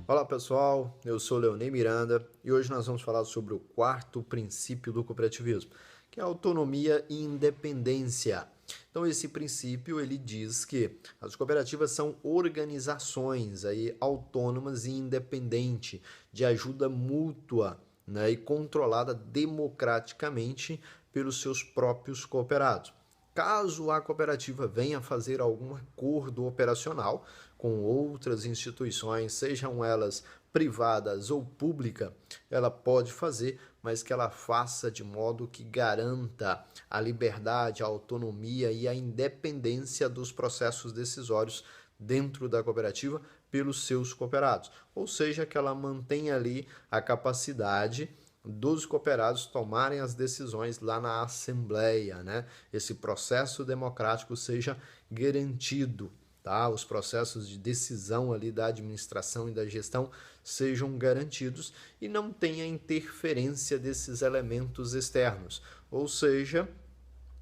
Olá pessoal, eu sou Leonei Miranda e hoje nós vamos falar sobre o quarto princípio do cooperativismo, que é a autonomia e independência. Então esse princípio ele diz que as cooperativas são organizações autônomas e independentes, de ajuda mútua, né, e controlada democraticamente pelos seus próprios cooperados. Caso a cooperativa venha fazer algum acordo operacional com outras instituições, sejam elas privadas ou públicas, ela pode fazer, mas que ela faça de modo que garanta a liberdade, a autonomia e a independência dos processos decisórios dentro da cooperativa pelos seus cooperados. Ou seja, que ela mantenha ali a capacidade dos cooperados tomarem as decisões lá na assembleia, né? Esse processo democrático seja garantido, tá? Os processos de decisão ali da administração e da gestão sejam garantidos e não tenha interferência desses elementos externos, ou seja,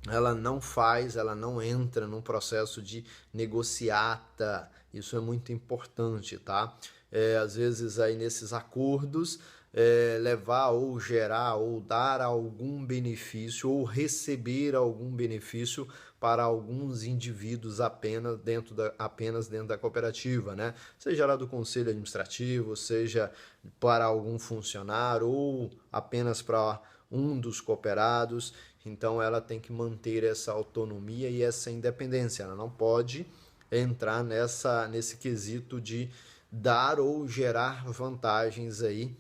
ela não entra num processo de negociata. Isso é muito importante, tá? Às vezes aí nesses acordos levar ou gerar ou dar algum benefício ou receber algum benefício para alguns indivíduos apenas dentro da cooperativa, né? Seja lá do conselho administrativo, seja para algum funcionário ou apenas para um dos cooperados. Então ela tem que manter essa autonomia e essa independência. Ela não pode entrar nesse quesito de dar ou gerar vantagens aí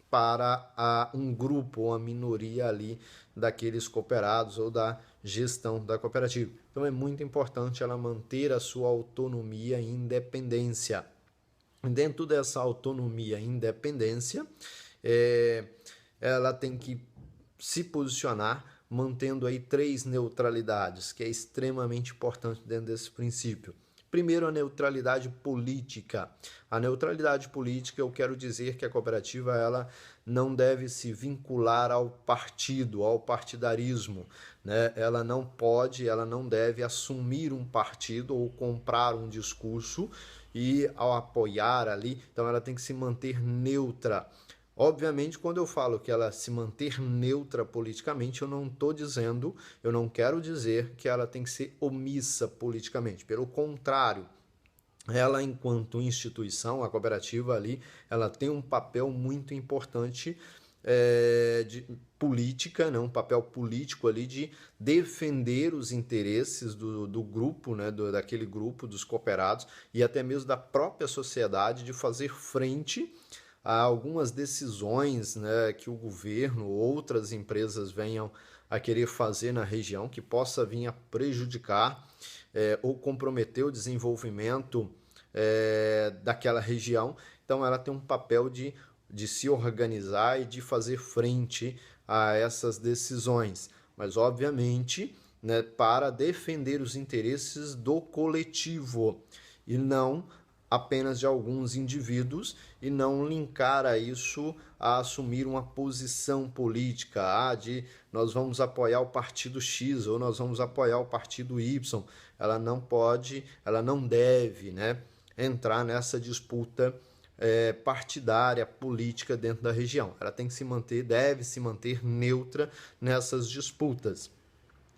para um grupo ou a minoria ali daqueles cooperados ou da gestão da cooperativa. Então é muito importante ela manter a sua autonomia e independência. Dentro dessa autonomia e independência, ela tem que se posicionar mantendo aí 3 neutralidades, que é extremamente importante dentro desse princípio. Primeiro, a neutralidade política. A neutralidade política, eu quero dizer que a cooperativa ela não deve se vincular ao partido, ao partidarismo, né? Ela não deve assumir um partido ou comprar um discurso e ao apoiar ali, então ela tem que se manter neutra. Obviamente, quando eu falo que ela se manter neutra politicamente, eu não quero dizer que ela tem que ser omissa politicamente. Pelo contrário, ela, enquanto instituição, a cooperativa ali, ela tem um papel muito importante de política, né? Um papel político ali de defender os interesses do grupo, né? Daquele grupo, dos cooperados e até mesmo da própria sociedade, de fazer frente a algumas decisões, né, que o governo ou outras empresas venham a querer fazer na região que possa vir a prejudicar ou comprometer o desenvolvimento daquela região. Então ela tem um papel de se organizar e de fazer frente a essas decisões, mas obviamente, né, para defender os interesses do coletivo e não apenas de alguns indivíduos, e não linkar a isso a assumir uma posição política, de nós vamos apoiar o partido X ou nós vamos apoiar o partido Y. Ela não pode, ela não deve, né, entrar nessa disputa partidária, política dentro da região. Ela tem que deve se manter neutra nessas disputas.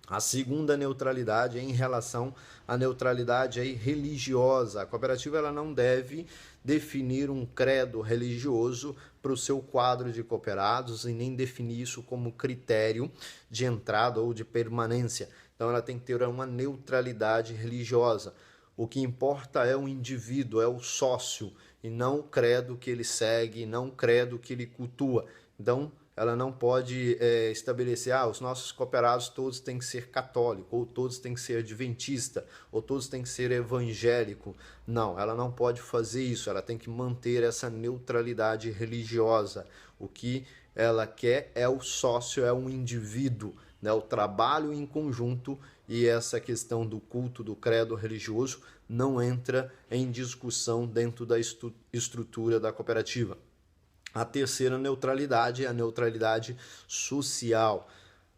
A segunda neutralidade é em relação à neutralidade religiosa. A cooperativa ela não deve definir um credo religioso para o seu quadro de cooperados e nem definir isso como critério de entrada ou de permanência. Então ela tem que ter uma neutralidade religiosa. O que importa é o indivíduo, é o sócio, e não o credo que ele segue, não o credo que ele cultua. Então, ela não pode estabelecer, os nossos cooperados todos têm que ser católico, ou todos têm que ser adventista, ou todos têm que ser evangélico. Não, ela não pode fazer isso, ela tem que manter essa neutralidade religiosa. O que ela quer é o sócio, é um indivíduo, né? O trabalho em conjunto, e essa questão do culto, do credo religioso, não entra em discussão dentro da estrutura da cooperativa. A terceira neutralidade é a neutralidade social.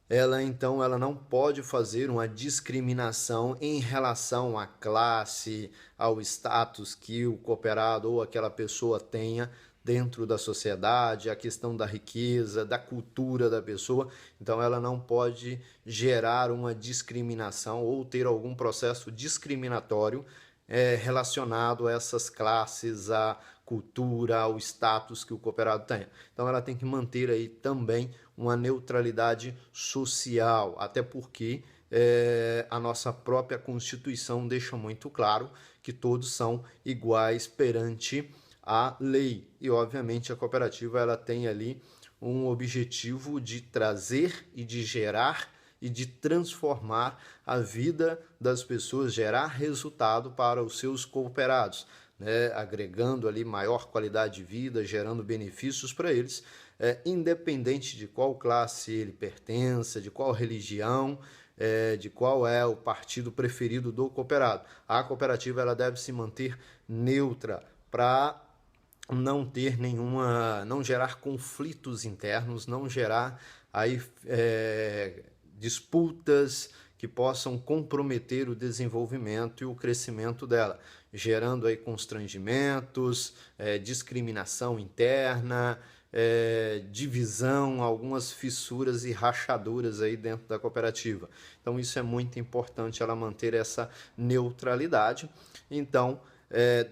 ela não pode fazer uma discriminação em relação à classe, ao status que o cooperado ou aquela pessoa tenha dentro da sociedade, a questão da riqueza, da cultura da pessoa. Então, ela não pode gerar uma discriminação ou ter algum processo discriminatório relacionado a essas classes, à cultura, ao status que o cooperado tenha. Então, ela tem que manter aí também uma neutralidade social, até porque a nossa própria Constituição deixa muito claro que todos são iguais perante a lei. E, obviamente, a cooperativa ela tem ali um objetivo de trazer e de gerar e de transformar a vida das pessoas, gerar resultado para os seus cooperados, né? Agregando ali maior qualidade de vida, gerando benefícios para eles, independente de qual classe ele pertença, de qual religião, de qual é o partido preferido do cooperado. A cooperativa ela deve se manter neutra para não ter não gerar conflitos internos, não gerar aí disputas que possam comprometer o desenvolvimento e o crescimento dela, gerando aí constrangimentos, discriminação interna, divisão, algumas fissuras e rachaduras aí dentro da cooperativa. Então isso é muito importante, ela manter essa neutralidade. Então,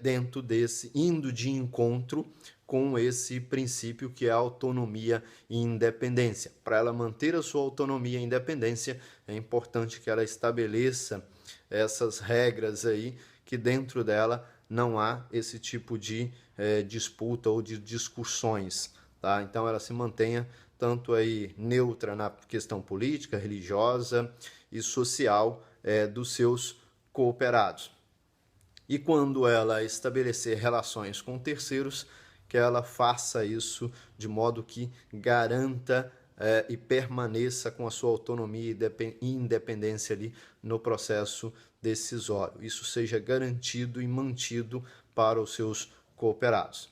dentro desse, indo de encontro com esse princípio que é a autonomia e independência. Para ela manter a sua autonomia e independência, é importante que ela estabeleça essas regras aí, que dentro dela não há esse tipo de disputa ou de discussões, tá? Então ela se mantenha tanto aí neutra na questão política, religiosa e social dos seus cooperados. E quando ela estabelecer relações com terceiros, que ela faça isso de modo que garanta e permaneça com a sua autonomia e independência ali no processo decisório. Isso seja garantido e mantido para os seus cooperados.